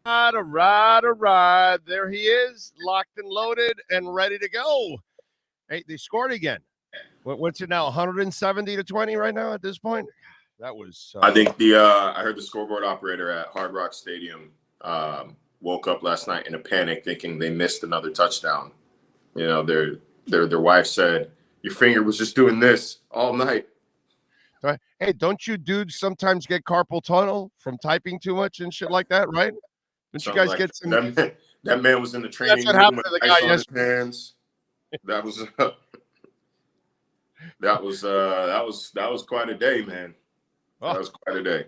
All right. There he is, locked and loaded and ready to go. Hey, they scored again. What's it now? 170-20 right now at this point? That was. I think I heard the scoreboard operator at Hard Rock Stadium woke up last night in a panic, thinking they missed another touchdown. You know, their wife said, "Your finger was just doing this all night." Right. Hey, don't you dudes sometimes get carpal tunnel from typing too much and shit like that, right? Don't you guys get some? That man was in the training room with ice on his hands. That was quite a day, man. Oh. That was quite a day.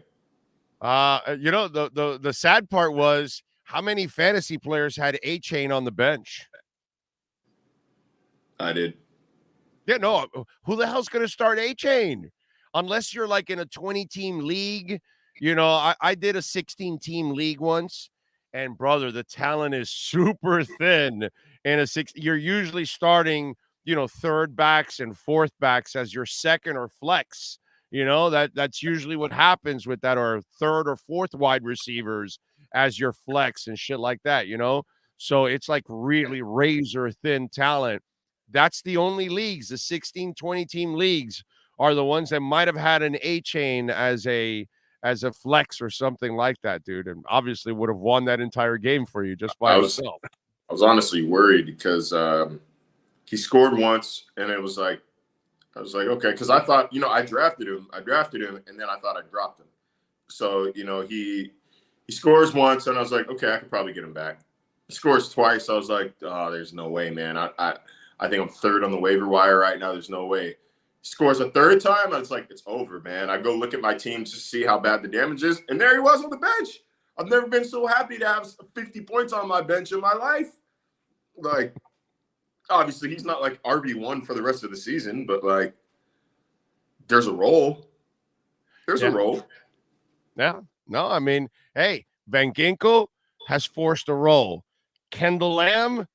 You know, the sad part was how many fantasy players had A-Chain on the bench. I did. Yeah, no. Who the hell's going to start A-Chain? Unless you're like in a 20-team league. You know, I did a 16-team league once, and brother, the talent is super thin in a six. You're usually starting, you know, third backs and fourth backs as your second or flex. You know, that's usually what happens with that, or third or fourth wide receivers as your flex and shit like that, you know? So it's like really razor thin talent. That's the only leagues, the 16, 20-team leagues are the ones that might have had an A-Chain as a flex or something like that, dude. And obviously would have won that entire game for you just by himself. I was honestly worried because he scored once, and it was like, I was like, okay, because I thought, you know, I drafted him, and then I thought I dropped him. So, you know, he scores once, and I was like, okay, I could probably get him back. He scores twice. I was like, oh, there's no way, man. I think I'm third on the waiver wire right now. There's no way. He scores a third time, I was like, it's over, man. I go look at my team to see how bad the damage is, and there he was on the bench. I've never been so happy to have 50 points on my bench in my life. Like, obviously, he's not like RB1 for the rest of the season, but like, there's a role. There's a role. Yeah. No, I mean, hey, Van Ginkel has forced a role. Kendall Lamb,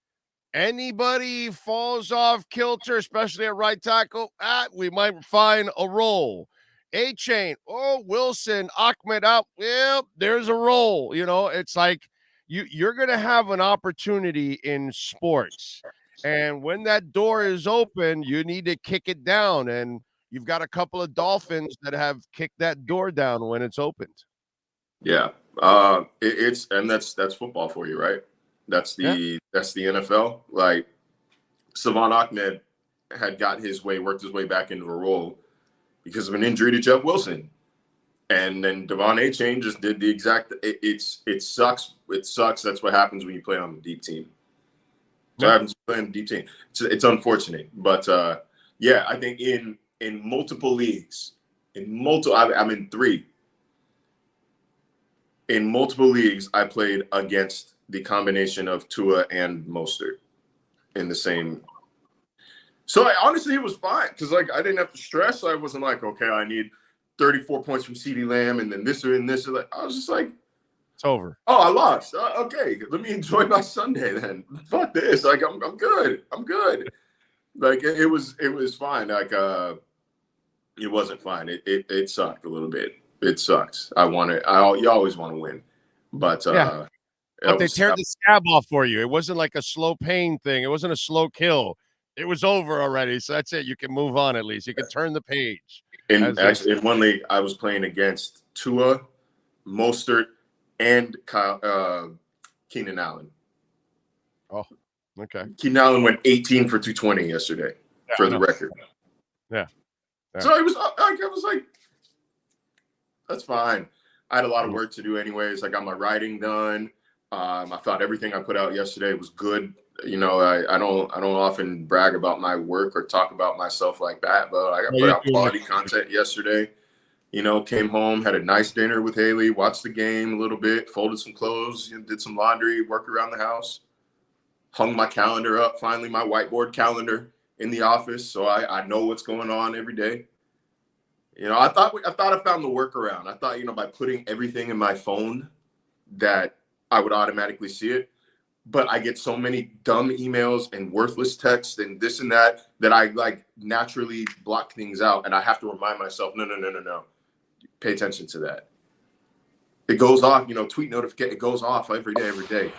anybody falls off kilter, especially at right tackle, we might find a role. A-Chain, Wilson, Ahmed out. Well, there's a role. You know, it's like you're going to have an opportunity in sports. And when that door is open, you need to kick it down. And you've got a couple of Dolphins that have kicked that door down when it's opened. Yeah. That's football for you, right? That's the NFL. Like, Savon Ahmed had worked his way back into a role because of an injury to Jeff Wilson. And then Devon A-Chain just did the exact it sucks. It sucks. That's what happens when you play on a deep team. So happens playing deep team. It's unfortunate. But I think in multiple leagues, I'm in 3. In multiple leagues, I played against the combination of Tua and Mostert in the same. So honestly, it was fine because like I didn't have to stress. I wasn't like, okay, I need 34 points from CeeDee Lamb and then this and this. Like, I was just like, it's over. Oh, I lost. Okay, let me enjoy my Sunday then. Fuck this. Like I'm good. I'm good. Like it was fine. Like it wasn't fine. It sucked a little bit. It sucks. You always want to win, but But they tear the scab off for you. It wasn't like a slow pain thing. It wasn't a slow kill. It was over already. So that's it. You can move on at least. You can turn the page. In one league, I was playing against Tua, Mostert, and Keenan Allen. Oh, okay. Keenan Allen went 18 for 220 yesterday for the record. Yeah. So I was like, that's fine. I had a lot of work to do anyways. I got my writing done. I thought everything I put out yesterday was good. You know, I don't often brag about my work or talk about myself like that, but I put out quality content yesterday. You know, came home, had a nice dinner with Haley, watched the game a little bit, folded some clothes, did some laundry, work around the house, hung my calendar up, finally my whiteboard calendar in the office, so I know what's going on every day. You know, I thought I found the workaround. I thought, you know, by putting everything in my phone that I would automatically see it. But I get so many dumb emails and worthless texts and this and that I like naturally block things out. And I have to remind myself, no. Pay attention to that. It goes off, tweet notification. It goes off every day.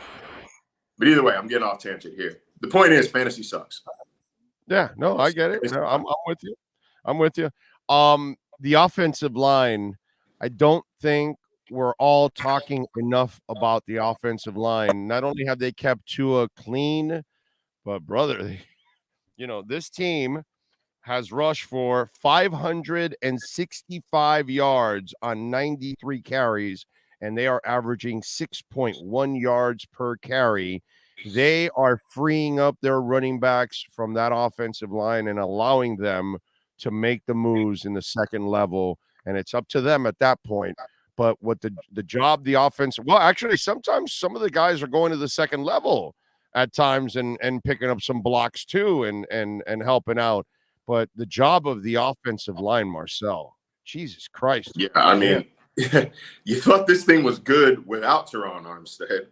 But either way, I'm getting off tangent here. The point is, fantasy sucks. Yeah, no, I get it. No, I'm with you. I'm with you. The offensive line, I don't think we're all talking enough about the offensive line. Not only have they kept Tua clean, but brother, this team has rushed for 565 yards on 93 carries, and they are averaging 6.1 yards per carry. They are freeing up their running backs from that offensive line and allowing them to make the moves in the second level, and it's up to them at that point. But what the job the offense, well, actually, sometimes some of the guys are going to the second level at times and picking up some blocks too and helping out. But the job of the offensive line, Marcel, Jesus Christ. Yeah, I mean, you thought this thing was good without Teron Armstead.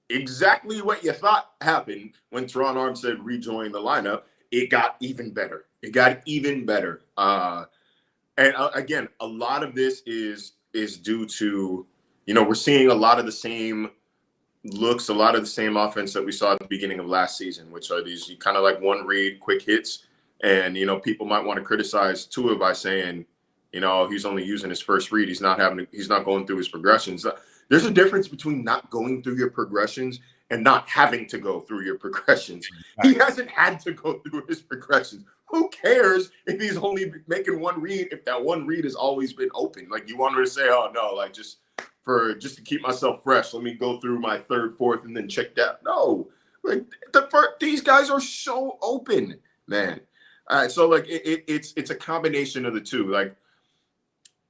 Exactly what you thought happened when Teron Armstead rejoined the lineup. It got even better. And again, a lot of this is due to, we're seeing a lot of the same looks, a lot of the same offense that we saw at the beginning of last season, which are these kind of like one read, quick hits. And, people might want to criticize Tua by saying, he's only using his first read. He's not going through his progressions. There's a difference between not going through your progressions and not having to go through your progressions. He hasn't had to go through his progressions. Who cares if he's only making one read, if that one read has always been open? Like, you want her to say, oh, no, like just to keep myself fresh, let me go through my third, fourth, and then check that. No, like these guys are so open, man. So like it's a combination of the two. Like,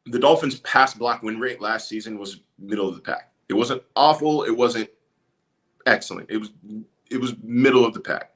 the Dolphins' pass block win rate last season was middle of the pack. It wasn't awful. It wasn't excellent. It was middle of the pack.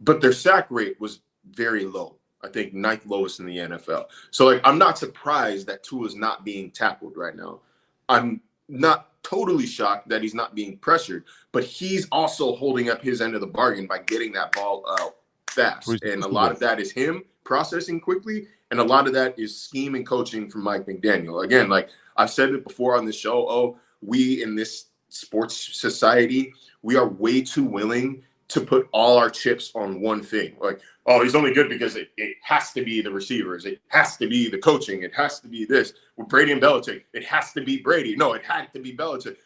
But their sack rate was very low. I think 9th lowest in the NFL. So like, I'm not surprised that Tua's not being tackled right now. I'm not totally shocked that he's not being pressured, but he's also holding up his end of the bargain by getting that ball out fast. And a lot of that is him processing quickly, and a lot of that is scheme and coaching from Mike McDaniel. Again, like I've said it before on the show, we in this sports society, we are way too willing to put all our chips on one thing. Like, oh, he's only good because it has to be the receivers. It has to be the coaching. It has to be this. With Brady and Belichick, it has to be Brady. No, it had to be Belichick.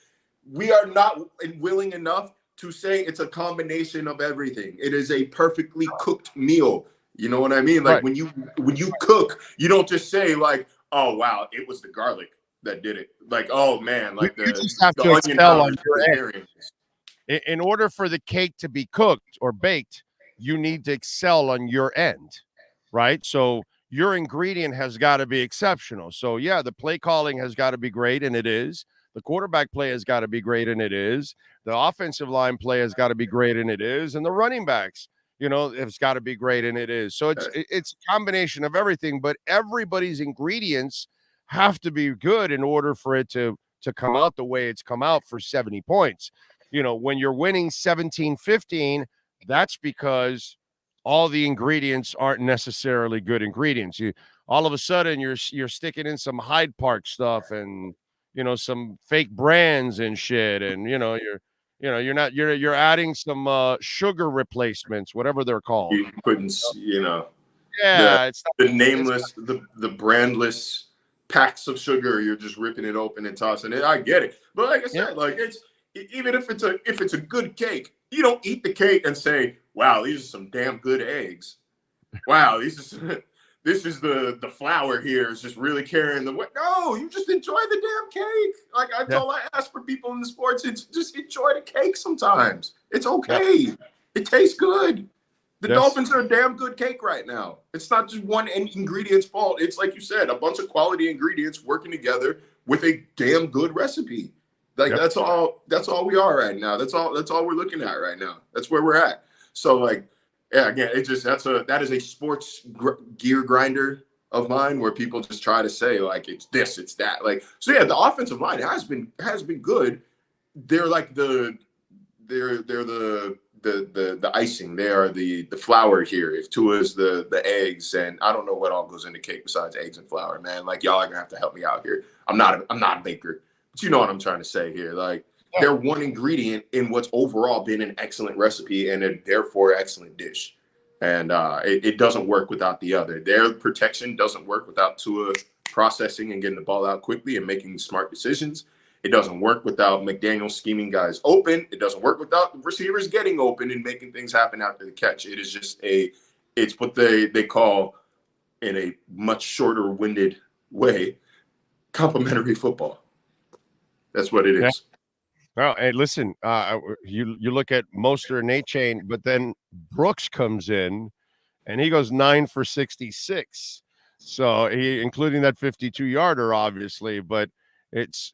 We are not willing enough to say it's a combination of everything. It is a perfectly cooked meal. You know what I mean? Like, when you cook, you don't just say like, oh, wow, it was the garlic that did it. Like, oh, man, like you just have to excel on your end. In order for the cake to be cooked or baked, you need to excel on your end, right? So your ingredient has got to be exceptional. So, yeah, the play calling has got to be great, and it is. The quarterback play has got to be great, and it is. The offensive line play has got to be great, and it is. And the running backs, it's got to be great, and it is. So it's a combination of everything, but everybody's ingredients have to be good in order for it to come out the way it's come out for 70 points. When you're winning 17-15, that's because all the ingredients aren't necessarily good ingredients. All of a sudden you're sticking in some Hyde Park stuff and some fake brands and shit, and you're adding some sugar replacements, whatever they're called. You couldn't, it's the nameless, the brandless packs of sugar. You're just ripping it open and tossing it. I get it, but like I said, like it's. Even if it's a good cake, you don't eat the cake and say, "Wow, these are some damn good eggs." Wow, this is the flour here is just really carrying the weight. No, you just enjoy the damn cake. Like that's all I ask for people in the sports. It's just enjoy the cake sometimes. It's okay. Yeah. It tastes good. The Dolphins are a damn good cake right now. It's not just one ingredient's fault. It's like you said, a bunch of quality ingredients working together with a damn good recipe. Like that's all we are right now. That's all we're looking at right now. That's where we're at. So like, yeah, again, that is a sports gear grinder of mine where people just try to say like it's this, it's that. Like, so yeah, the offensive line has been good. They're like the icing. They are the flour here. If Tua's the eggs, and I don't know what all goes into cake besides eggs and flour, man. Like y'all are gonna have to help me out here. I'm not a baker. But you know what I'm trying to say here. Like, they're one ingredient in what's overall been an excellent recipe and a therefore excellent dish. And it doesn't work without the other. Their protection doesn't work without Tua processing and getting the ball out quickly and making smart decisions. It doesn't work without McDaniel scheming guys open. It doesn't work without the receivers getting open and making things happen after the catch. It is just it's what they call, in a much shorter winded way, complimentary football. That's what it is. Well, hey, listen, you look at Mostert and A-Chain, but then Brooks comes in and he goes 9 for 66. So including that 52-yarder, obviously, but it's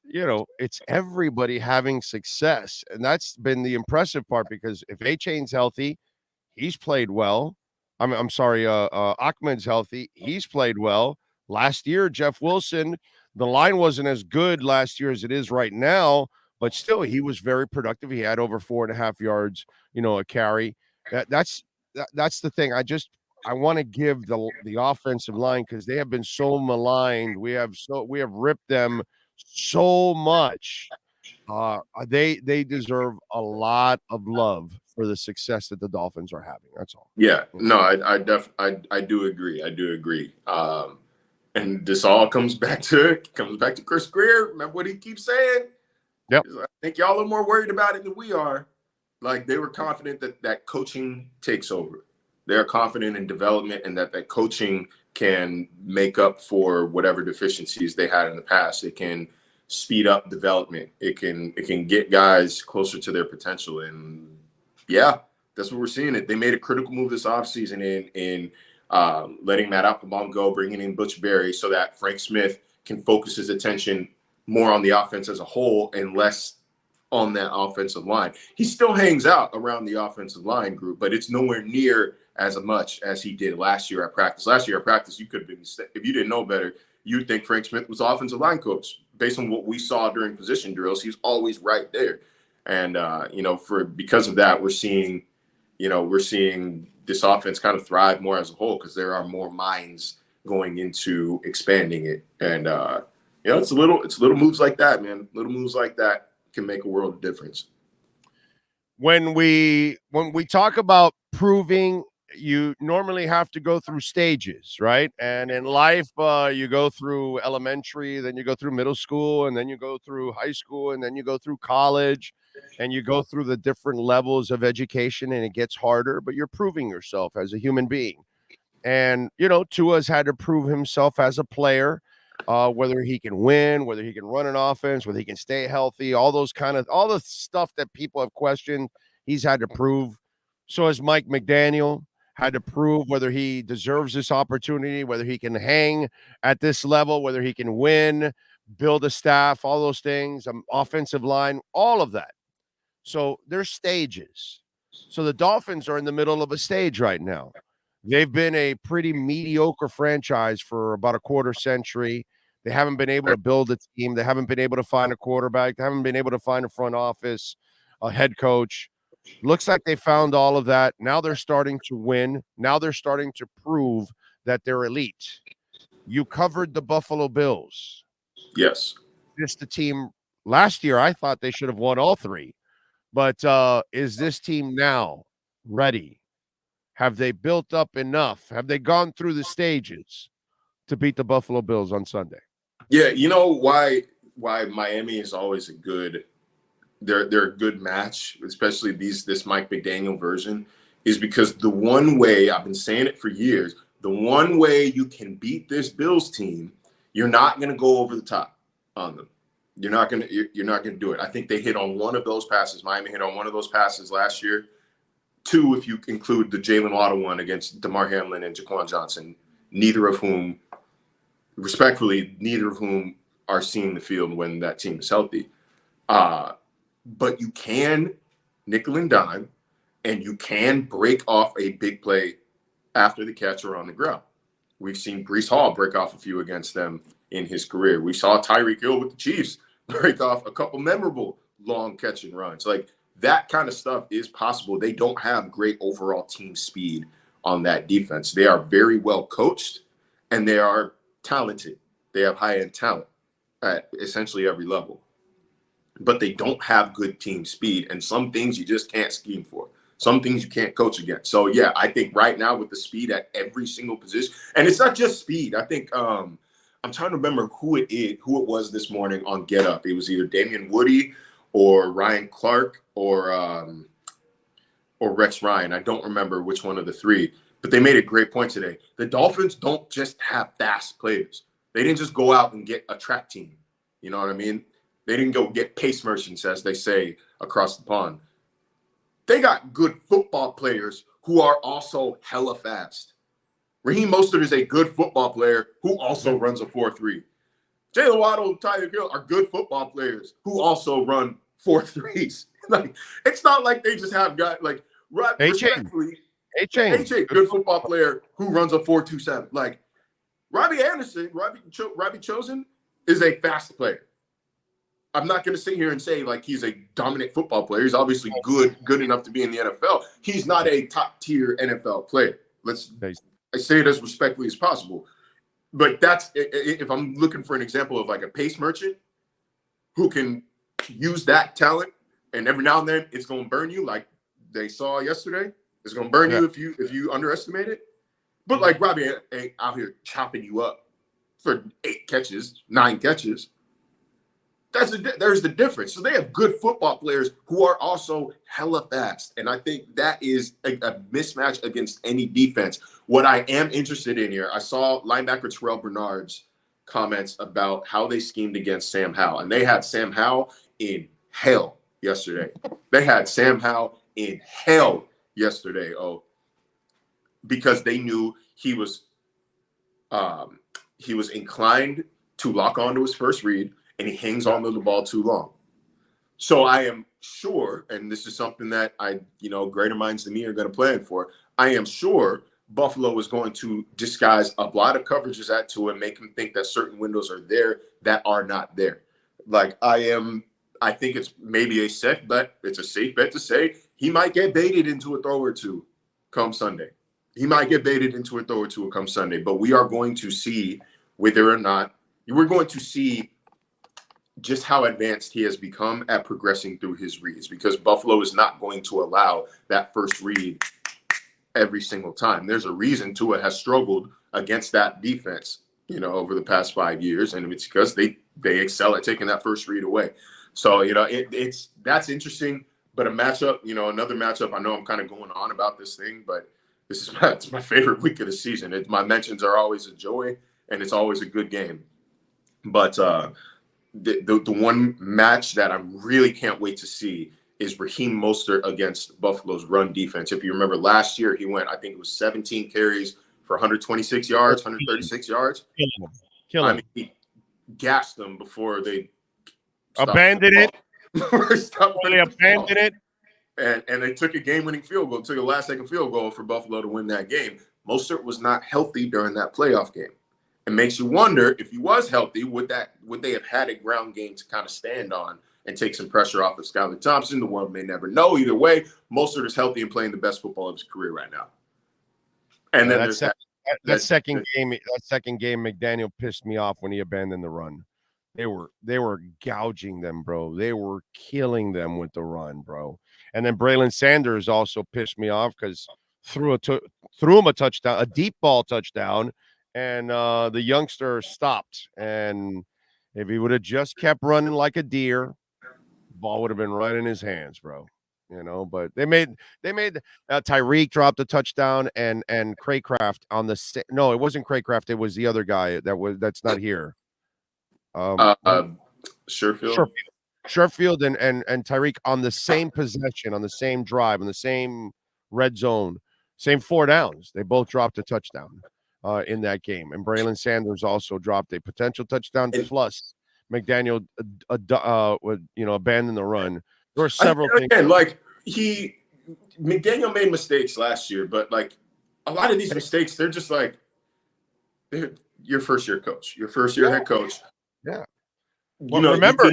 everybody having success. And that's been the impressive part, because if A-Chain's healthy, he's played well. I'm sorry, Ahmed's healthy. He's played well. Last year, Jeff Wilson, the line wasn't as good last year as it is right now, but still he was very productive. He had over 4.5 yards, a carry. That's the thing. I want to give the offensive line, because they have been so maligned. We have ripped them so much. They deserve a lot of love for the success that the Dolphins are having. That's all. Yeah, no, I do agree. I do agree. And this all comes back to Chris Greer. Remember what he keeps saying? Yep. I think y'all are more worried about it than we are. Like, they were confident that coaching takes over. They're confident in development, and that coaching can make up for whatever deficiencies they had in the past. It can speed up development. It can get guys closer to their potential. And yeah, that's what we're seeing. They made a critical move this offseason in letting Matt Applebaum go, bringing in Butch Berry, so that Frank Smith can focus his attention more on the offense as a whole and less on that offensive line. He still hangs out around the offensive line group, but it's nowhere near as much as he did last year at practice. Last year at practice, you could have been, if you didn't know better, you'd think Frank Smith was offensive line coach. Based on what we saw during position drills, he's always right there. And because of that, we're seeing this offense kind of thrive more as a whole, because there are more minds going into expanding it. And it's little moves like that, man. Little moves like that can make a world of difference. When we talk about proving, you normally have to go through stages, right? And in life, you go through elementary, then you go through middle school, and then you go through high school, and then you go through college, and you go through the different levels of education, and it gets harder, but you're proving yourself as a human being. And, Tua's had to prove himself as a player, whether he can win, whether he can run an offense, whether he can stay healthy, all the stuff that people have questioned, he's had to prove. So has Mike McDaniel had to prove whether he deserves this opportunity, whether he can hang at this level, whether he can win, build a staff, all those things, offensive line, all of that. So there's stages. So the Dolphins are in the middle of a stage right now. They've been a pretty mediocre franchise for about a quarter century. They haven't been able to build a team. They haven't been able to find a quarterback. They haven't been able to find a front office, a head coach. Looks like they found all of that. Now they're starting to win. Now they're starting to prove that they're elite. You covered the Buffalo Bills. Yes. Just the team last year, I thought they should have won all three. But is this team now ready? Have they built up enough? Have they gone through the stages to beat the Buffalo Bills on Sunday? Yeah, you know why Miami is always a good they're a good match, especially this Mike McDaniel version, is because the one way, I've been saying it for years, the one way you can beat this Bills team, you're not going to go over the top on them. You're not going to do it. I think they hit on one of those passes. Miami hit on one of those passes last year. Two, if you include the Jalen Waddle one against DeMar Hamlin and Jaquan Johnson, neither of whom are seeing the field when that team is healthy. But you can nickel and dime, and you can break off a big play after the catch or on the ground. We've seen Breece Hall break off a few against them in his career. We saw Tyreek Hill with the Chiefs break off a couple memorable long catch and runs. Like, that kind of stuff is possible. They don't have great overall team speed on that defense. They are very well coached, and they are talented. They have high-end talent at essentially every level. but they don't have good team speed. And some things you just can't scheme for. Some things you can't coach against. So, yeah, I think right now with the speed at every single position, and it's not just speed. I think I'm trying to remember who it was this morning on Get Up. It was either Damian Woody or Ryan Clark or Rex Ryan. I don't remember which one of the three, but they made a great point today. The Dolphins don't just have fast players. They didn't just go out and get a track team. You know what I mean? They didn't go get pace merchants, as they say across the pond. They got good football players who are also hella fast. Raheem Mostert is a good football player who also runs a 4.3. Jalen Waddle and Tyler Hill are good football players who also run 4.3s. Like, it's not like they just have got like respectfully. A-Chain, good football player who runs a 4.27. Like Robbie Anderson, Robbie Chosen is a fast player. I'm not going to sit here and say like he's a dominant football player. He's obviously good enough to be in the NFL. He's not a top tier NFL player. I say it as respectfully as possible. But that's if I'm looking for an example of like a pace merchant who can use that talent, and every now and then it's going to burn you, like they saw yesterday. It's going to burn you if you underestimate it. But like Robbie ain't out here chopping you up for 8 catches, 9 catches. There's the difference. So they have good football players who are also hella fast. And I think that is a mismatch against any defense. What I am interested in here, I saw linebacker Terrell Bernard's comments about how they schemed against Sam Howell. And they had Sam Howell in hell yesterday. Because they knew he was inclined to lock onto his first read, and he hangs on to the ball too long. So I am sure, and this is something that greater minds than me are going to plan for. I am sure Buffalo is going to disguise a lot of coverages at Tua and make him think that certain windows are there that are not there. Like I think it's maybe a safe bet. It's a safe bet to say he might get baited into a throw or two come Sunday. But we are going to see whether or not we're going to see just how advanced he has become at progressing through his reads, because Buffalo is not going to allow that first read every single time. There's a reason Tua has struggled against that defense, over the past 5 years, and it's because they excel at taking that first read away. So, that's interesting. But another matchup, I know I'm kind of going on about this thing, but it's my favorite week of the season. My mentions are always a joy, and it's always a good game. But the one match that I really can't wait to see is Raheem Mostert against Buffalo's run defense. If you remember last year, he went, I think it was 17 carries for 126 yards, 136 yards. Kill him. I mean, he gassed them before they abandoned it. They abandoned it. And they took a game-winning field goal, took a last-second field goal for Buffalo to win that game. Mostert was not healthy during that playoff game. It makes you wonder, if he was healthy, would they have had a ground game to kind of stand on and take some pressure off of Skylar Thompson? The world may never know. Either way, Mostert is healthy and playing the best football of his career right now. And then that second game, McDaniel pissed me off when he abandoned the run. They were gouging them, bro. They were killing them with the run, bro. And then Braylon Sanders also pissed me off because threw him a touchdown, a deep ball touchdown. And the youngster stopped. And if he would have just kept running like a deer, the ball would have been right in his hands, bro. But they made Tyreek dropped a touchdown and Craycraft on the no, it wasn't Craycraft. It was the other guy that's not here. Sherfield and Tyreek on the same possession, on the same drive, on the same red zone, same 4 downs. They both dropped a touchdown. In that game, and Braylon Sanders also dropped a potential touchdown. Plus, McDaniel, abandoned the run. There were several things. Again, McDaniel made mistakes last year, but like a lot of these mistakes, they're just like they're your first year coach, your first year head coach. Yeah. Well, remember,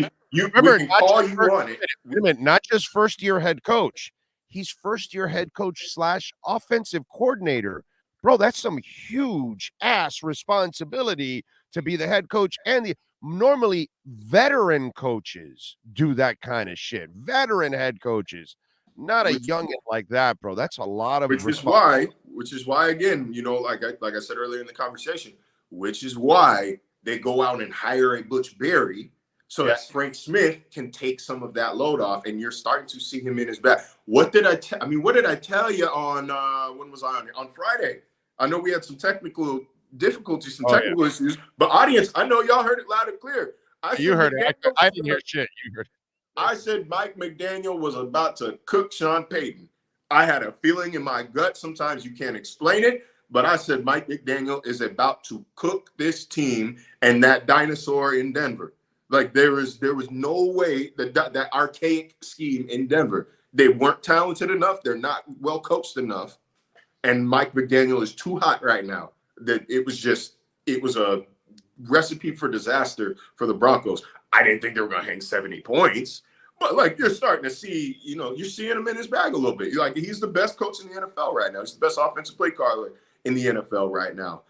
not just first year head coach. He's first year head coach / offensive coordinator. Bro, that's some huge ass responsibility to be the head coach. And Normally, veteran coaches do that kind of shit. Veteran head coaches, not a youngin like that, bro. That's a lot of which is why again, like I said earlier in the conversation, which is why they go out and hire a Butch Berry so that Frank Smith can take some of that load off, and you're starting to see him in his back. What did I tell you on when was I on Friday? I know we had some technical difficulties, some technical issues, but audience, I know y'all heard it loud and clear. You heard it. I didn't hear shit. You heard it. I said Mike McDaniel was about to cook Sean Payton. I had a feeling in my gut. Sometimes you can't explain it, but I said Mike McDaniel is about to cook this team and that dinosaur in Denver. Like there was no way that archaic scheme in Denver. They weren't talented enough. They're not well coached enough. And Mike McDaniel is too hot right now. That it was a recipe for disaster for the Broncos. I didn't think they were going to hang 70 points. But, like, you're starting to see, you're seeing him in his bag a little bit. You're like, he's the best coach in the NFL right now. He's the best offensive play caller in the NFL right now.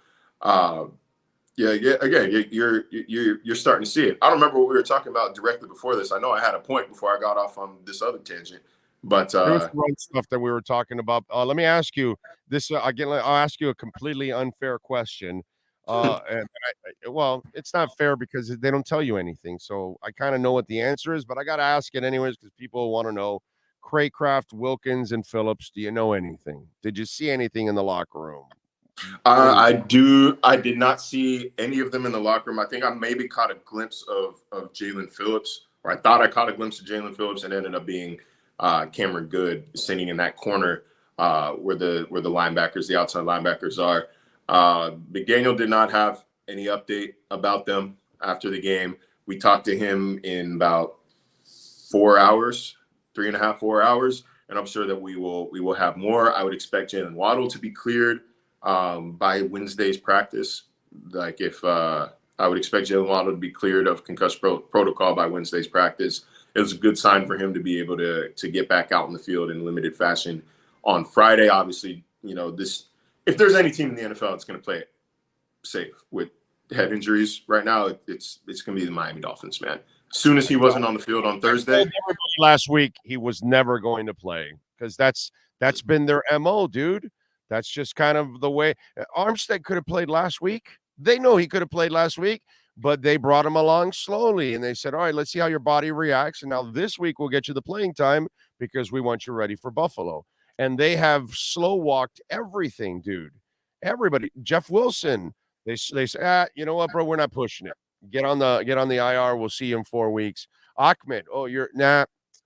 Again, you're starting to see it. I don't remember what we were talking about directly before this. I know I had a point before I got off on this other tangent. But there was one stuff that we were talking about. Let me ask you this again. I'll ask you a completely unfair question. Well, it's not fair because they don't tell you anything. So I kind of know what the answer is, but I got to ask it anyways because people want to know. Craycraft, Wilkins, and Phillips, do you know anything? Did you see anything in the locker room? I did not see any of them in the locker room. I think I maybe caught a glimpse of Jalen Phillips, or I thought I caught a glimpse of Jalen Phillips, and ended up being Cameron Good sitting in that corner where the linebackers, the outside linebackers are. McDaniel did not have any update about them after the game. We talked to him in about 4 hours, 3.5, 4 hours, and I'm sure that we will have more. I would expect Jalen Waddle to be cleared by Wednesday's practice. Like I would expect Jalen Waddle to be cleared of concussion protocol by Wednesday's practice. It was a good sign for him to be able to get back out in the field in limited fashion on Friday. Obviously, if there's any team in the NFL that's going to play it safe with head injuries right now, it's going to be the Miami Dolphins, man. As soon as he wasn't on the field on Thursday. Last week, he was never going to play because that's been their MO, dude. That's just kind of the way. Armstead could have played last week. They know he could have played last week, but they brought him along slowly, and they said, all right, let's see how your body reacts, and now this week we'll get you the playing time because we want you ready for Buffalo. And they have slow walked everything, dude. Everybody, Jeff Wilson, they say, you know what, bro, we're not pushing it. Get on the IR. We'll see you in 4 weeks. Ahmed,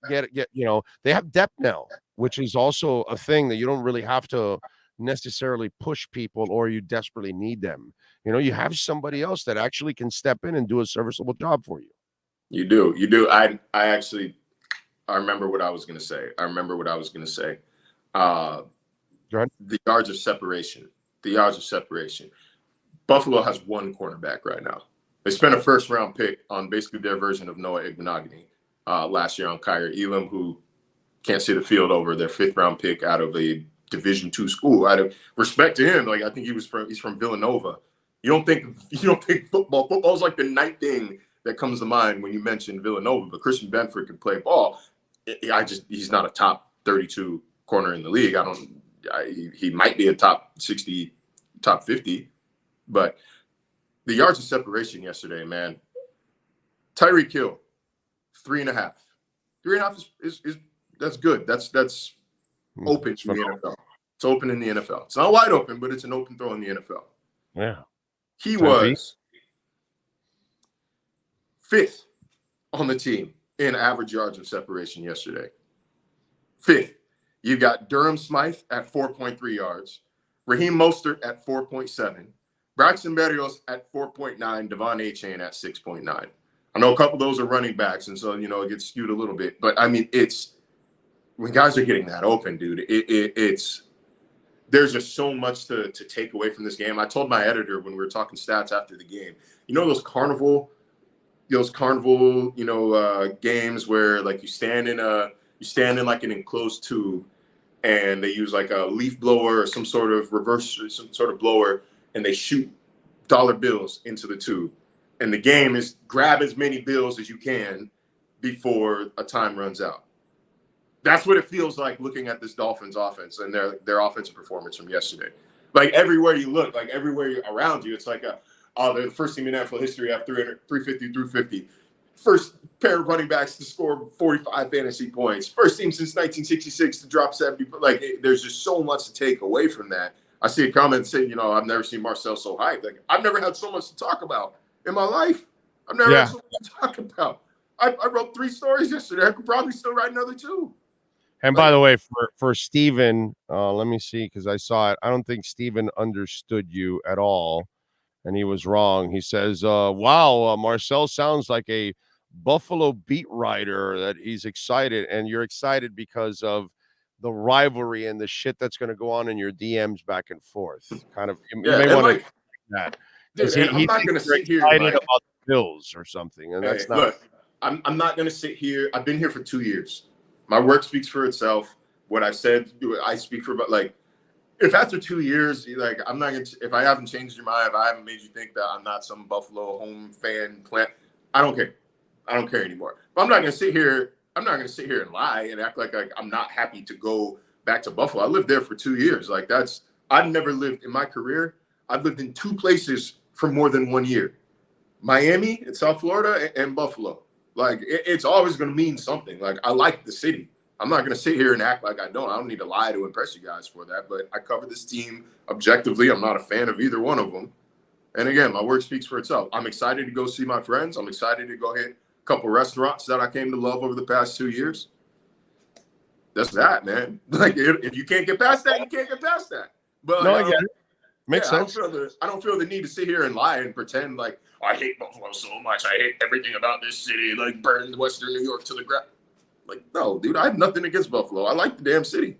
they have depth now, which is also a thing that you don't really have to necessarily push people or you desperately need them. You have somebody else that actually can step in and do a serviceable job for you. You do. I remember what I was going to say. The yards of separation. Buffalo has one cornerback right now. They spent a first-round pick on basically their version of Noah Igbinoghene last year on Kyer Elam, who can't see the field over their fifth-round pick out of a Division II school. Out of respect to him, like I think he's from Villanova. You don't think football. Football is like the ninth thing that comes to mind when you mention Villanova. But Christian Benford can play ball. He's not a top 32 corner in the league. He might be a top 60, top 50, but the yards of separation yesterday, man. Tyreek Hill, 3.5. 3.5 is that's good. That's open in the NFL. It's open in the NFL. It's not wide open, but it's an open throw in the NFL. Yeah. He was 5th on the team in average yards of separation yesterday. 5th. You got Durham Smythe at 4.3 yards, Raheem Mostert at 4.7, Braxton Berrios at 4.9, Devon Achane at 6.9. I know a couple of those are running backs, and so it gets skewed a little bit. But I mean, it's when guys are getting that open, dude. It's there's just so much to take away from this game. I told my editor when we were talking stats after the game. Those carnival, games where like you stand in like an enclosed tube, and they use like a leaf blower or some sort of blower, and they shoot dollar bills into the tube. And the game is grab as many bills as you can before a time runs out. That's what it feels like looking at this Dolphins offense and their offensive performance from yesterday. Like everywhere you look, like everywhere around you, it's like they're the first team in NFL history to have 350 through 50. First pair of running backs to score 45 fantasy points. First team since 1966 to drop 70. Like there's just so much to take away from that. I see a comment saying, I've never seen Marcel so hyped. Like I've never had so much to talk about in my life. I've never had so much to talk about. I wrote 3 stories yesterday. I could probably still write another 2. And by the way, for Steven, let me see, because I saw it. I don't think Steven understood you at all, and he was wrong. He says, wow, Marcel sounds like a Buffalo beat writer, that he's excited, and you're excited because of the rivalry and the shit that's going to go on in your DMs back and forth. Kind of, you may want to that. Dude, I'm not going to sit here excited about the Bills or something, and that's not. Look, I'm not going to sit here. I've been here for 2 years. My work speaks for itself. What I said, I speak for. But like, if after 2 years, like, I'm not going to. If I haven't changed your mind, if I haven't made you think that I'm not some Buffalo home fan plant, I don't care. I don't care anymore. But I'm not going to sit here. I'm not going to sit here and lie and act like I'm not happy to go back to Buffalo. I lived there for 2 years. Like I've never lived in my career. I've lived in 2 places for more than 1 year: Miami in South Florida and Buffalo. Like it's always going to mean something. Like I like the city. I'm not going to sit here and act like I don't. I don't need to lie to impress you guys for that. But I cover this team objectively. I'm not a fan of either one of them. And again, my work speaks for itself. I'm excited to go see my friends. I'm excited to go hit a couple restaurants that I came to love over the past 2 years. That's that, man. Like if you can't get past that, you can't get past that. But no, I get it. Makes sense. I don't feel the need to sit here and lie and pretend like I hate Buffalo so much. I hate everything about this city. Like burn Western New York to the ground. Like no, dude. I have nothing against Buffalo. I like the damn city.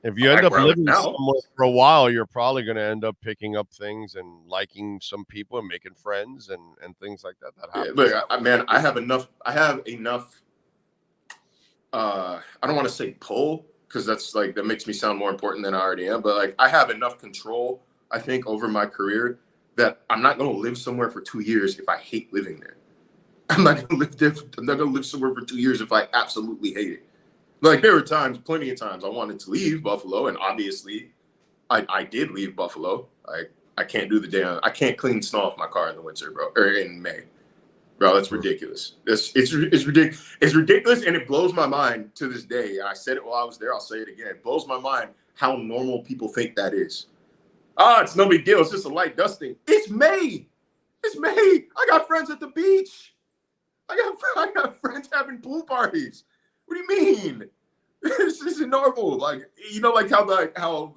If you end up living somewhere for a while, you're probably going to end up picking up things and liking some people and making friends and things like that. That happens. Yeah, look, man, I have enough. I don't want to say pull because that makes me sound more important than I already am. But like I have enough control, I think, over my career that I'm not going to live somewhere for 2 years if I hate living there. I'm not going to live there. I'm not going to live somewhere for 2 years if I absolutely hate it. Like there were times, plenty of times, I wanted to leave Buffalo, and obviously, I did leave Buffalo. I can't do I can't clean snow off my car in the winter, bro, or in May, bro. That's ridiculous. It's ridiculous. It's ridiculous, and it blows my mind to this day. I said it while I was there. I'll say it again. It blows my mind how normal people think that is. It's no big deal. It's just a light dusting. It's May. It's May. I got friends at the beach. I got friends having pool parties. What do you mean? This isn't normal. Like like how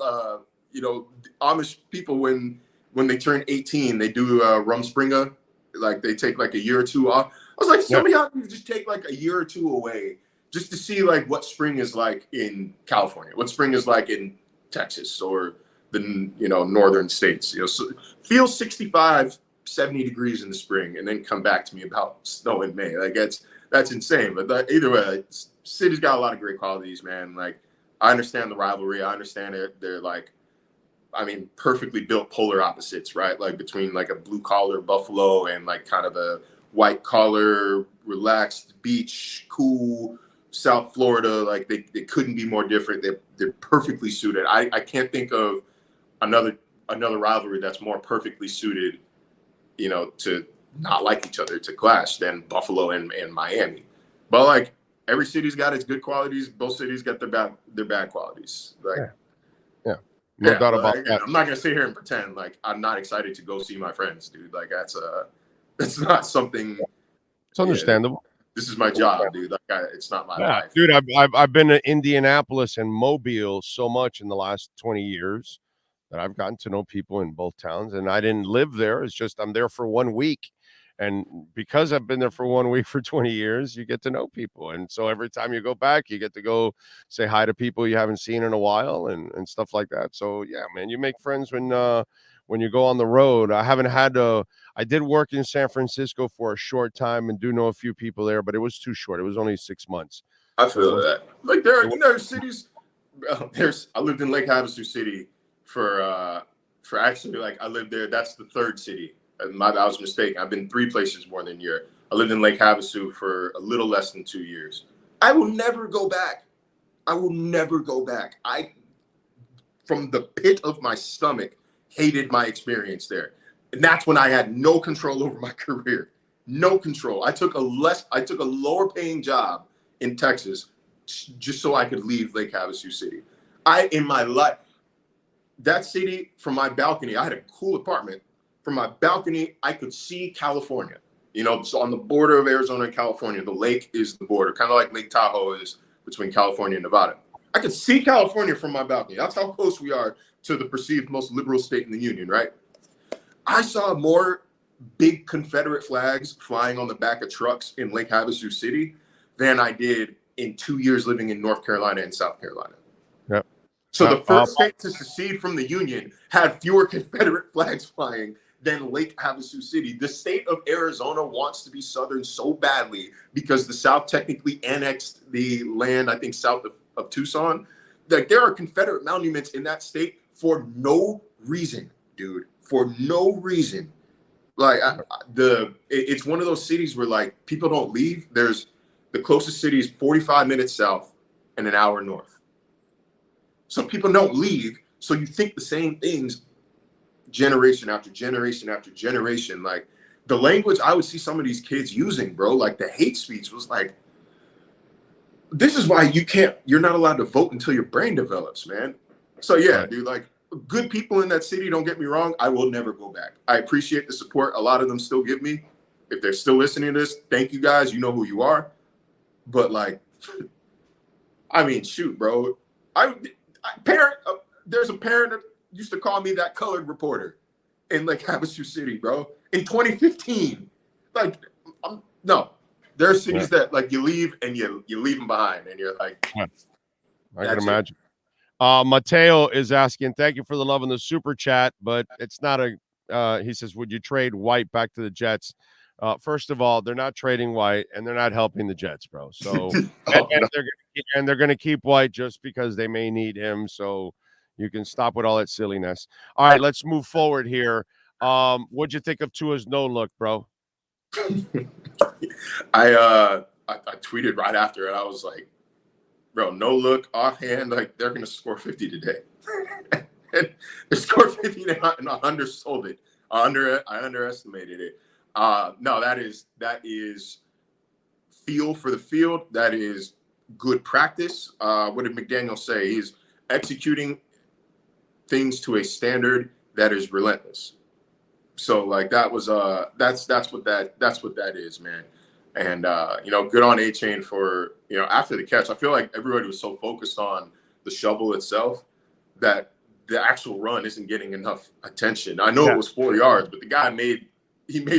Amish people when they turn 18, they do Rumspringa. Like they take like a year or 2 off. I was like, some of y'all can just take like a year or 2 away just to see like what spring is like in California, what spring is like in Texas or the northern states. So feel 65, 70 degrees in the spring and then come back to me about snow in May. Like that's insane. But either way, city's got a lot of great qualities, man. Like I understand the rivalry. I understand it. They're like, perfectly built polar opposites, right? Like between like a blue collar Buffalo and like kind of a white collar, relaxed beach, cool South Florida. Like they couldn't be more different. They're perfectly suited. I can't think of another rivalry that's more perfectly suited, to not like each other, to clash than Buffalo and Miami. But like every city's got its good qualities. Both cities got their bad qualities. Like, no doubt about that. I'm not gonna sit here and pretend like I'm not excited to go see my friends, dude. Like that's not something. It's understandable. This is my job, dude. Like it's not my life, dude. I've been to Indianapolis and Mobile so much in the last 20 years that I've gotten to know people in both towns, and I didn't live there. It's just I'm there for 1 week. And because I've been there for 1 week for 20 years, you get to know people. And so every time you go back, you get to go say hi to people you haven't seen in a while and stuff like that. So, yeah, man, you make friends when you go on the road. I did work in San Francisco for a short time and do know a few people there, but it was too short. It was only 6 months. I feel that. Like there are cities. I lived in Lake Havasu City for actually, like I lived there. That's the 3rd city I was mistaken. I've been 3 places more than a year. I lived in Lake Havasu for a little less than 2 years. I will never go back. I will never go back. I, from the pit of my stomach, hated my experience there. And that's when I had no control over my career. No control. I took a lower paying job in Texas just so I could leave Lake Havasu City. In my life, that city, from my balcony, I had a cool apartment. From my balcony, I could see California. You know, so on the border of Arizona and California, the lake is the border, kind of like Lake Tahoe is between California and Nevada. I could see California from my balcony. That's how close we are to the perceived most liberal state in the union, right? I saw more big Confederate flags flying on the back of trucks in Lake Havasu City than I did in 2 years living in North Carolina and South Carolina. Yep. So the first state to secede from the Union had fewer Confederate flags flying than Lake Havasu City. The state of Arizona wants to be Southern so badly because the South technically annexed the land, I think, south of Tucson. Like, there are Confederate monuments in that state for no reason, dude. For no reason. Like, it's one of those cities where, like, people don't leave. There's the closest city is 45 minutes south and an hour north. So people don't leave. So you think the same things generation after generation after generation. Like, the language I would see some of these kids using, bro, like the hate speech was like, this is why you're not allowed to vote until your brain develops, man. So yeah, right. Dude, like, good people in that city, don't get me wrong. I will never go back. I appreciate the support a lot of them still give me. If they're still listening to this, thank you guys. You know who you are. But, like, I mean, shoot, bro. There's a parent that used to call me that colored reporter in Lake Havasu City, bro, in 2015. Like, no, there are cities that, like, you leave and you leave them behind, and you're like, I can imagine. Mateo is asking, thank you for the love in the super chat, but it's not he says, would you trade White back to the Jets? First of all, they're not trading White, and they're not helping the Jets, bro. So, they're going to keep White just because they may need him. So you can stop with all that silliness. All right, let's move forward here. What'd you think of Tua's no look, bro? I tweeted right after it. I was like, bro, no look, offhand, like, they're going to score 50 today. They scored 50 and I undersold it. I underestimated it. No, that is feel for the field. That is good practice. What did McDaniel say? He's executing things to a standard that is relentless. So, like, that was that's what that is, man. And good on A-Chain for, after the catch. I feel like everybody was so focused on the shovel itself that the actual run isn't getting enough attention. I know it was 4 yards, but the guy made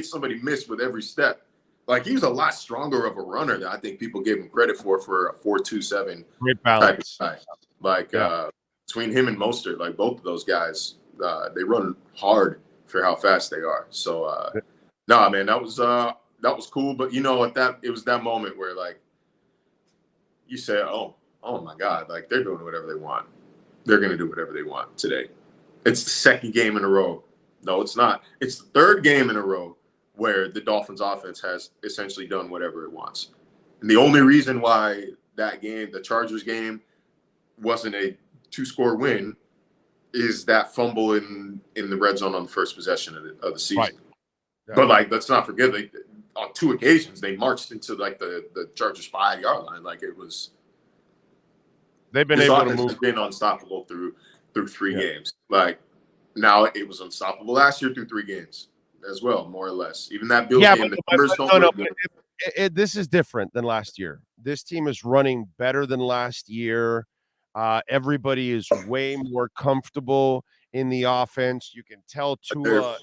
somebody miss with every step. Like, he was a lot stronger of a runner than I think people gave him credit for a 4.27 great balance. Type of guy. Like, between him and Mostert, like, both of those guys, they run hard for how fast they are. So, nah, man, that was cool. But, it was that moment where, like, you say, oh my God, like, they're doing whatever they want. They're going to do whatever they want today. It's the second game in a row. No, it's not. It's the third game in a row where the Dolphins offense has essentially done whatever it wants. And the only reason why that game, the Chargers game, wasn't a 2-score win is that fumble in the red zone on the first possession of the season. Right. Yeah. But, like, let's not forget, on 2 occasions, they marched into, like, the Chargers 5-yard line. Like, it was – they've been able to move. Has been unstoppable through 3 games. Like, now it was unstoppable last year through 3 games as well, more or less. Even that Bills game, the numbers don't look good. This is different than last year. This team is running better than last year. Everybody is way more comfortable in the offense. You can tell Tua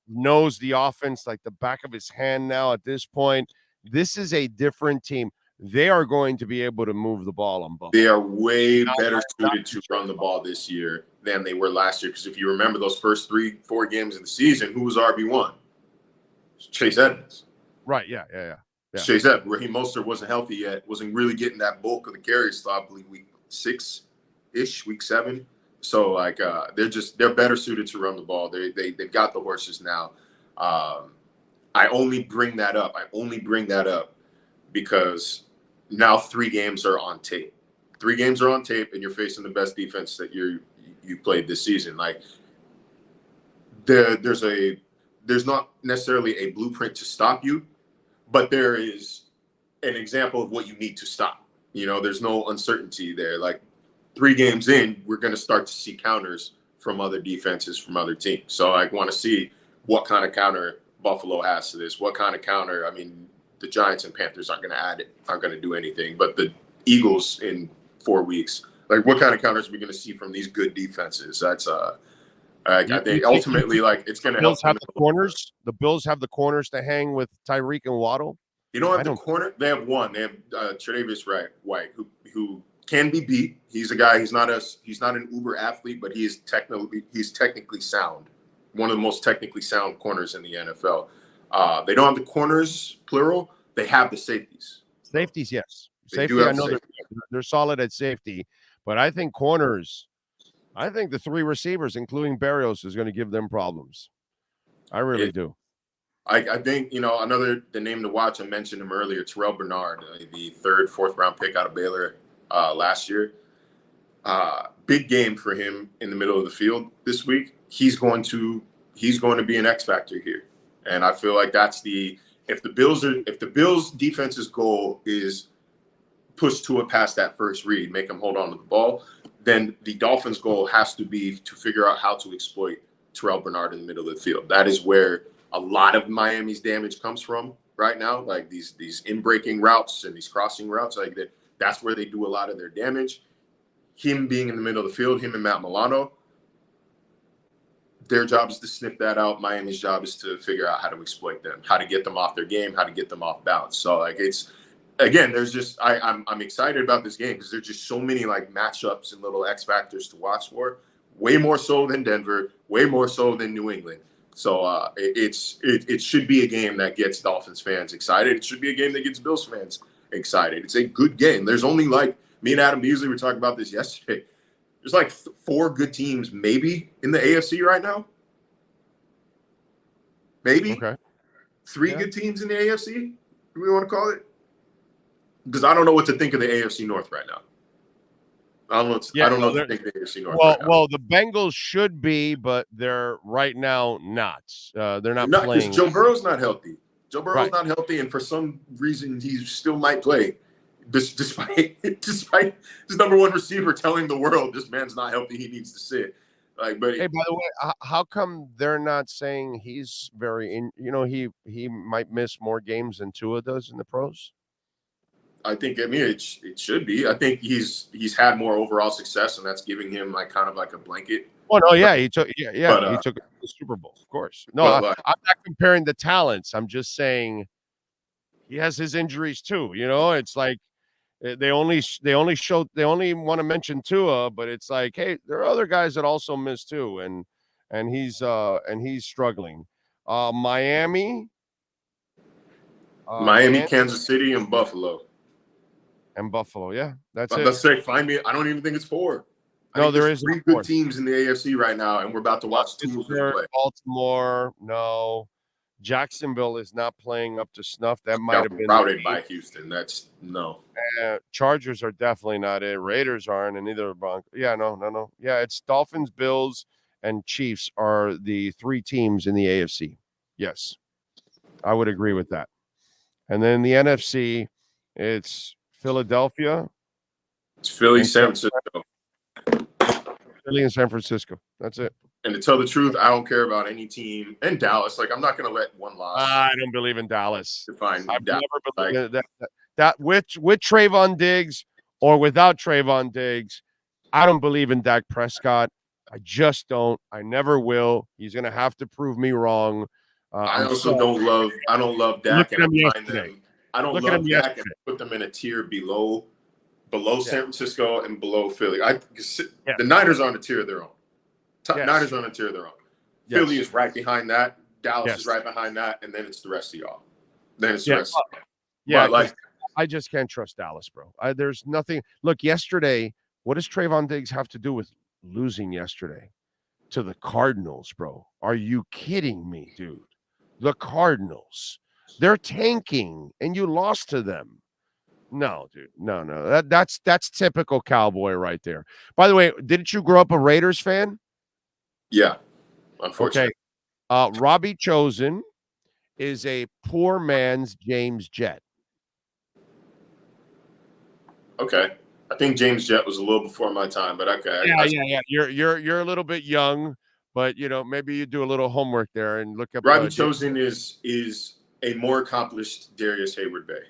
knows the offense like the back of his hand now at this point. This is a different team. They are going to be able to move the ball on both. They are way better suited to run the ball this year than they were last year. Because if you remember those first 3-4 games of the season, who was RB1? Chase Edmonds. Right, yeah. Chase Edmonds. Raheem Mostert wasn't healthy yet, wasn't really getting that bulk of the carries, so I believe week 6-ish, week 7. So, like, they're better suited to run the ball. They've got the horses now. I only bring that up. Because now 3 games are on tape. 3 games are on tape, and you're facing the best defense that you played this season. Like there's not necessarily a blueprint to stop you, but there is an example of what you need to stop. You know, there's no uncertainty there. Like 3 games in, we're going to start to see counters from other defenses, from other teams. So I want to see what kind of counter Buffalo has to this. What kind of counter? I mean, the Giants and Panthers aren't going to do anything, but the Eagles in 4 weeks, like what kind of counters are we going to see from these good defenses? That's I think ultimately, like, it's going to help. The Bills have the corners to hang with Tyreek and Waddle. You don't have the corner. They have one. They have Tre'Davious White, who can be beat. He's a guy. He's not an uber athlete, but he's technically sound. One of the most technically sound corners in the NFL. They don't have the corners, plural. They have the safeties. Safeties, yes. Safety, I know they're solid at safety, but I think corners. I think the 3 receivers, including Berrios, is going to give them problems. I really do. I think, the name to watch, I mentioned him earlier, Terrell Bernard, the 3rd, 4th round pick out of Baylor last year. Big game for him in the middle of the field this week. He's going to be an X factor here. And I feel like that's if the Bills defense's goal is push Tua past that first read, make him hold on to the ball, then the Dolphins' goal has to be to figure out how to exploit Terrell Bernard in the middle of the field. That is where a lot of Miami's damage comes from right now, like these in-breaking routes and these crossing routes. Like that's where they do a lot of their damage. Him being in the middle of the field, him and Matt Milano, their job is to sniff that out. Miami's job is to figure out how to exploit them, how to get them off their game, how to get them off balance. So like there's just I'm excited about this game because there's just so many like matchups and little X factors to watch for. Way more so than Denver, way more so than New England. So it should be a game that gets Dolphins fans excited. It should be a game that gets Bills fans excited. It's a good game. There's only me and Adam Beasley were talking about this yesterday. There's 4 good teams maybe in the AFC right now. Maybe. Okay. 3 good teams in the AFC, do we want to call it? Because I don't know what to think of the AFC North right now. I don't know what to think of the AFC North right now. Well, the Bengals should be, but they're right now not. They're not playing. Because Joe Burrow's not healthy. Not healthy, and for some reason he still might play. Despite his number 1 receiver telling the world this man's not healthy, he needs to sit. Hey, by the way, how come they're not saying he's he might miss more games than Tua does in the pros? It should be. I think he's had more overall success, and that's giving him kind of a blanket. Oh no, yeah, he took he took the Super Bowl, of course. No, I'm not comparing the talents. I'm just saying he has his injuries too. It's like they only want to mention Tua, but it's like, hey, there are other guys that also miss too, and he's struggling. Miami, Kansas City, and Buffalo. Yeah, that's it. Let's say, find me. I don't even think it's 4. There is 3 good teams in the AFC right now, and we're about to watch 2 of them play. Baltimore, no. Jacksonville is not playing up to snuff. That might have been routed by Houston. That's no. Chargers are definitely not it. Raiders aren't, and neither are Broncos. Yeah, no. Yeah, it's Dolphins, Bills, and Chiefs are the 3 teams in the AFC. Yes, I would agree with that. And then the NFC, it's Philadelphia. It's Philly, San Francisco. Philly and San Francisco. That's it. And to tell the truth, I don't care about any team. And Dallas, I'm not going to let one loss. I don't believe in Dallas. Define I've Dallas. never believed that with Trayvon Diggs or without Trayvon Diggs, I don't believe in Dak Prescott. I just don't. I never will. He's going to have to prove me wrong. I don't love Dak. And I don't love Dak and put them in a tier below San Francisco and below Philly. The Niners are on a tier of their own. Niners are on a tier of their own. Yes. Philly is right behind that. Dallas is right behind that, and then it's the rest of y'all. Then it's the rest of y'all. Yeah, but I just can't trust Dallas, bro. There's nothing. Look, yesterday, what does Trayvon Diggs have to do with losing yesterday to the Cardinals, bro? Are you kidding me, dude? the Cardinals. They're tanking, and you lost to them. No, dude. No. That's typical cowboy right there. By the way, didn't you grow up a Raiders fan? Yeah, Okay. unfortunately. Robbie Chosen is a poor man's James Jett. Okay. I think James Jett was a little before my time, but okay. Yeah. You're a little bit young, but maybe you do a little homework there and look up. Robbie Chosen is a more accomplished Darius Hayward Bay.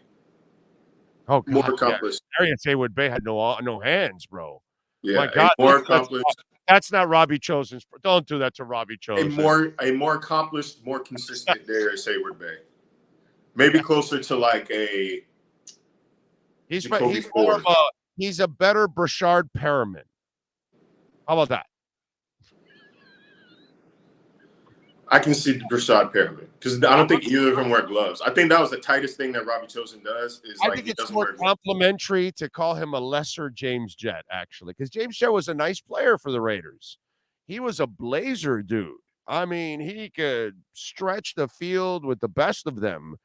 Oh, God, more accomplished. Yeah. Darius Hayward Bay had no hands, bro. Yeah, My God, more accomplished. That's not Robbie Chosen's. Don't do that to Robbie Chosen. A more accomplished, more consistent Darius Hayward Bay. Maybe closer to like a. He's a better Brashard Perriman. How about that? I can see Brashard Perriman because I don't think either of them wear gloves. I think that was the tightest thing that Robbie Chosen does. I think it's more complimentary to call him a lesser James Jett, actually, because James Jett was a nice player for the Raiders. He was a blazer dude. I mean, he could stretch the field with the best of them.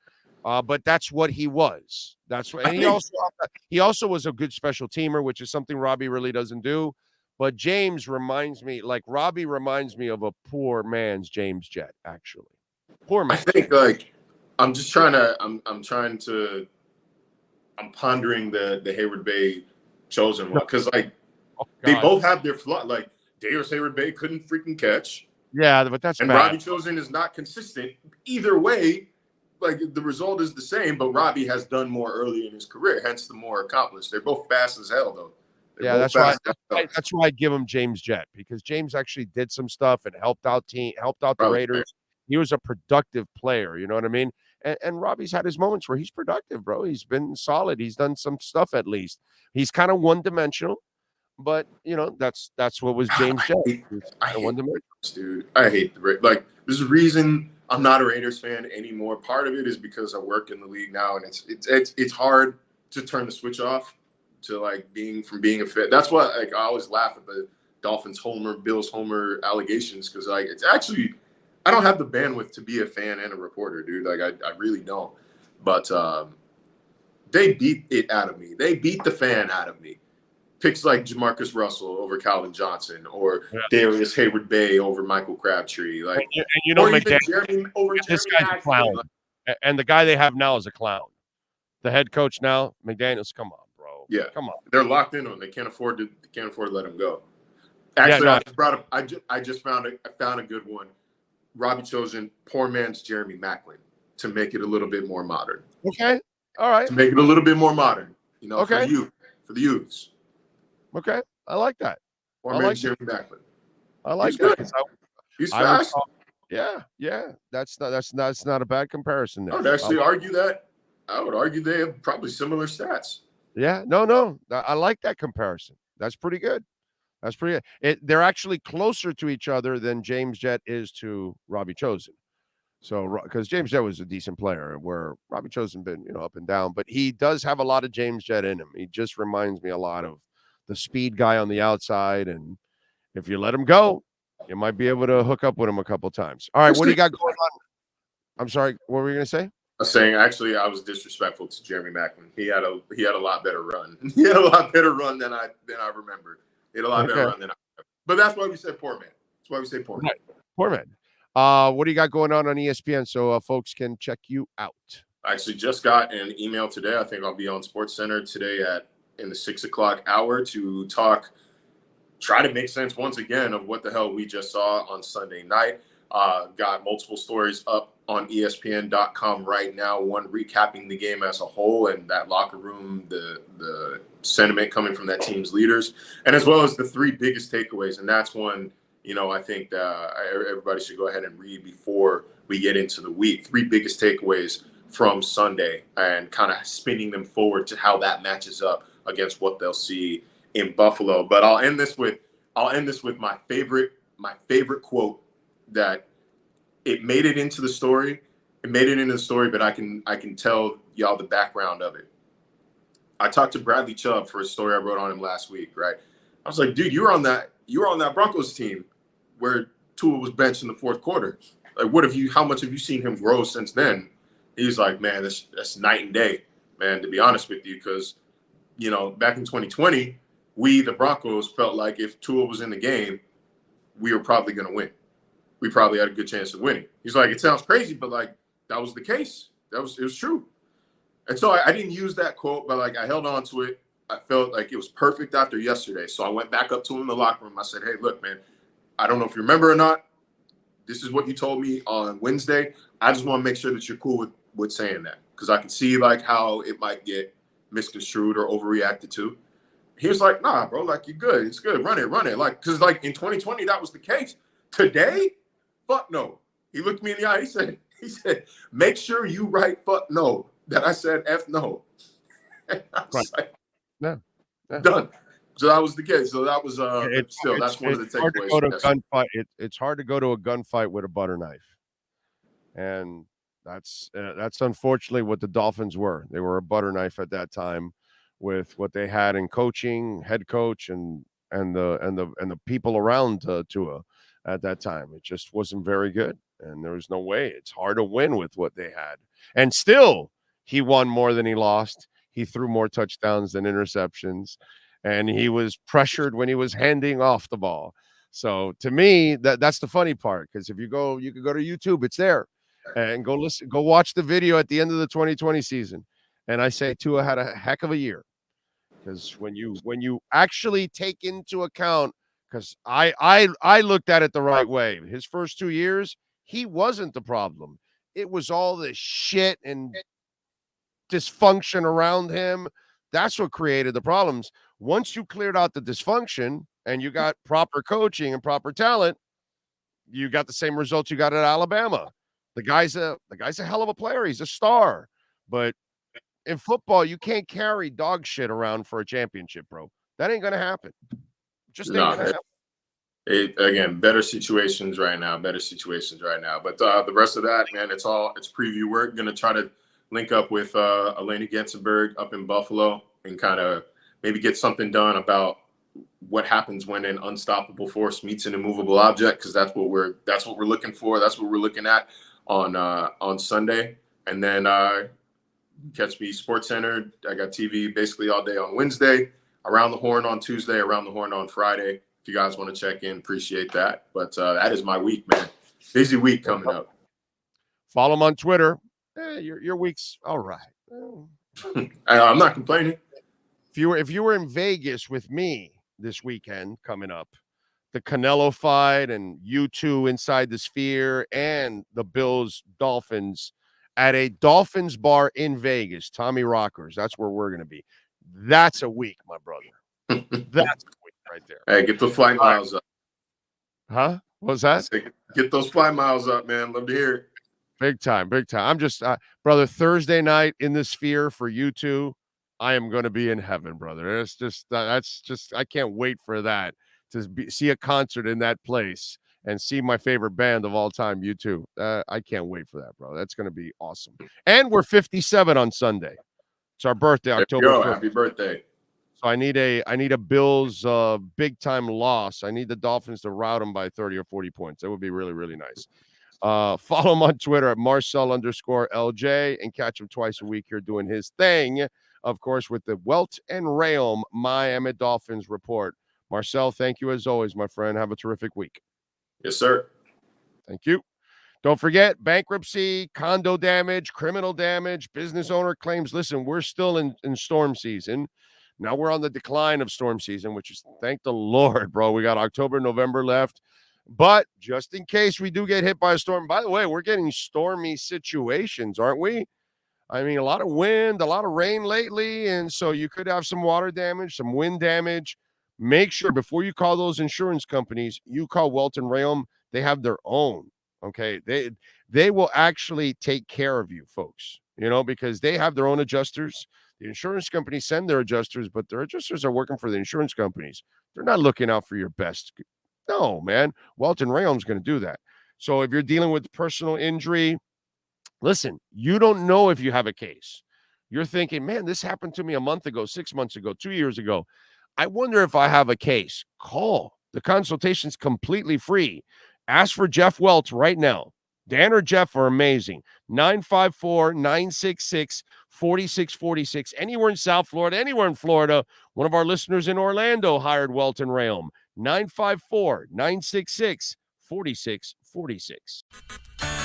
But that's what he was. That's what, and he also was a good special teamer, which is something Robbie really doesn't do. But James reminds me, like Robbie reminds me of a poor man's James Jett, actually. Poor man. I think I'm pondering the Hayward Bay Chosen one because they both have their flaw. Like Darius Hayward Bay couldn't freaking catch. Yeah, but that's and bad. Robbie Chosen is not consistent either way. Like the result is the same, but Robbie has done more early in his career, hence the more accomplished. They're both fast as hell, though. That's why I give him James Jett, because James actually did some stuff and helped out the Raiders. He was a productive player, you know what I mean? And Robbie's had his moments where he's productive, bro. He's been solid. He's done some stuff at least. He's kind of one-dimensional, but that's what was James Jett. I hate dude. I hate there's a reason I'm not a Raiders fan anymore. Part of it is because I work in the league now, and it's hard to turn the switch off to being a fan. That's why I always laugh at the Dolphins homer, Bills homer allegations, because it's actually I don't have the bandwidth to be a fan and a reporter, dude. I really don't. But they beat it out of me. They beat the fan out of me. Picks like Jamarcus Russell over Calvin Johnson, or Darius Hayward Bay over Michael Crabtree, or even Jeremy over this guy's a clown. And the guy they have now is a clown. The head coach now, McDaniels. Come on, bro. Yeah, come on. They're locked in on him. They can't afford to let him go. Actually, I just found a good one. Robbie Chosen, poor man's Jeremy Maclin, to make it a little bit more modern. Okay, all right. To make it a little bit more modern, okay. for the youths. Okay, I like that. Poor man's Jeremy Maclin. I like that. He's fast. Yeah. That's not a bad comparison there. I would actually argue that. I would argue they have probably similar stats. Yeah, no. I like that comparison. That's pretty good. They're actually closer to each other than James Jett is to Robbie Chosen. So, because James Jett was a decent player, where Robbie Chosen been up and down, but he does have a lot of James Jett in him. He just reminds me a lot of the speed guy on the outside, and if you let him go, you might be able to hook up with him a couple times. All right, what do you got going on? I'm sorry, what were you gonna say? I was saying, actually, I was disrespectful to Jeremy Maclin. He had a lot better run. He had a lot better run than I remember. He had a lot better run than I remember. But that's why we say poor man. That's why we say poor man. Poor man. What do you got going on ESPN so folks can check you out? I actually just got an email today. I think I'll be on SportsCenter today in the 6 o'clock hour to try to make sense once again of what the hell we just saw on Sunday night. Got multiple stories up on ESPN.com right now. One recapping the game as a whole and that locker room, the sentiment coming from that team's leaders, and as well as the three biggest takeaways. And that's one, I think everybody should go ahead and read before we get into the week. Three biggest takeaways from Sunday, and kind of spinning them forward to how that matches up against what they'll see in Buffalo. But I'll end this with my favorite quote that it made it into the story. But I can tell y'all the background of it. I talked to Bradley Chubb for a story I wrote on him last week, right? I was like, dude, you were on that Broncos team where Tua was benched in the fourth quarter. Like, how much have you seen him grow since then? He's like, man, that's night and day, man, to be honest with you. Because, back in 2020, we, the Broncos, felt like if Tua was in the game, we were probably going to win. We probably had a good chance of winning. He's like, it sounds crazy, but like, that was the case. It was true. And so I didn't use that quote, but like, I held on to it. I felt like it was perfect after yesterday. So I went back up to him in the locker room. I said, hey, look, man, I don't know if you remember or not. This is what you told me on Wednesday. I just want to make sure that you're cool with saying that, because I can see like how it might get misconstrued or overreacted to. He was like, nah, bro, like, you're good. It's good. Run it. Like, because like in 2020, that was the case. Today, fuck no. He looked me in the eye. He said, make sure you write fuck no. That I said F no. And I was like, yeah. Done. So that was the case. So that was that's one of the takeaways. It's hard to go to a gunfight with a butter knife, and that's unfortunately what the Dolphins were. They were a butter knife at that time, with what they had in coaching, head coach, and the people around Tua at that time. It just wasn't very good, and there was no way. It's hard to win with what they had, and still he won more than he lost. He threw more touchdowns than interceptions, and he was pressured when he was handing off the ball. So to me, that's the funny part, because if you can go to YouTube, it's there, and go watch the video at the end of the 2020 season. And I say Tua had a heck of a year, because when you actually take into account, because I looked at it the right way. His first 2 years, he wasn't the problem. It was all the shit and dysfunction around him. That's what created the problems. Once you cleared out the dysfunction and you got proper coaching and proper talent, you got the same results you got at Alabama. The guy's a hell of a player. He's a star. But in football, you can't carry dog shit around for a championship, bro. That ain't gonna happen. Just ain't gonna happen. Again, better situations right now. But the rest of that, man, it's preview work. Going to try to link up with Elena Getzenberg up in Buffalo and kind of maybe get something done about what happens when an unstoppable force meets an immovable object, because that's what we're looking for. That's what we're looking at on Sunday. And then catch me Sports Center. I got TV basically all day on Wednesday, Around the Horn on Tuesday, Around the Horn on Friday. If you guys want to check in, appreciate that. But that is my week, man. Busy week coming up. Follow him on Twitter. Your week's all right. I'm not complaining. If you were in Vegas with me this weekend coming up, the Canelo fight and U2 inside the Sphere and the Bills Dolphins at a Dolphins bar in Vegas, Tommy Rockers, that's where we're going to be. That's a week, my brother. That's a week right there. Hey, get the flight miles up. Huh? What was that? Get those flight miles up, man. Love to hear it. Big time. I'm just, brother, Thursday night in the Sphere for U2, I am going to be in heaven, brother. It's just, I can't wait for that, to see a concert in that place and see my favorite band of all time, U2. I can't wait for that, bro. That's going to be awesome. And we're 57 on Sunday. It's our birthday, October 1st. Happy birthday. So I need a Bills big time loss. I need the Dolphins to rout them by 30 or 40 points. That would be really, really nice. Follow him on Twitter at Marcel_LJ and catch him twice a week here doing his thing, of course, with the Welt Rheaume Miami Dolphins report. Marcel, thank you as always, my friend. Have a terrific week. Yes, sir. Thank you. Don't forget, bankruptcy, condo damage, criminal damage, business owner claims. Listen, we're still in storm season. Now we're on the decline of storm season, which is, thank the Lord, bro. We got October, November left. But just in case we do get hit by a storm, by the way, we're getting stormy situations, aren't we? I mean, a lot of wind, a lot of rain lately. And so you could have some water damage, some wind damage. Make sure before you call those insurance companies, you call Welt Rheaume. They have their own. Okay. They will actually take care of you, folks, because they have their own adjusters. The insurance companies send their adjusters, but their adjusters are working for the insurance companies. They're not looking out for your best. No, man. Welt Rheaume is going to do that. So if you're dealing with personal injury, listen, you don't know if you have a case. You're thinking, man, this happened to me a month ago, 6 months ago, 2 years ago. I wonder if I have a case. Call. The consultation's completely free. Ask for Jeff Welch right now. Dan or Jeff are amazing. 954-966-4646. Anywhere in South Florida, anywhere in Florida. One of our listeners in Orlando hired Welt Rheaume. 954-966-4646.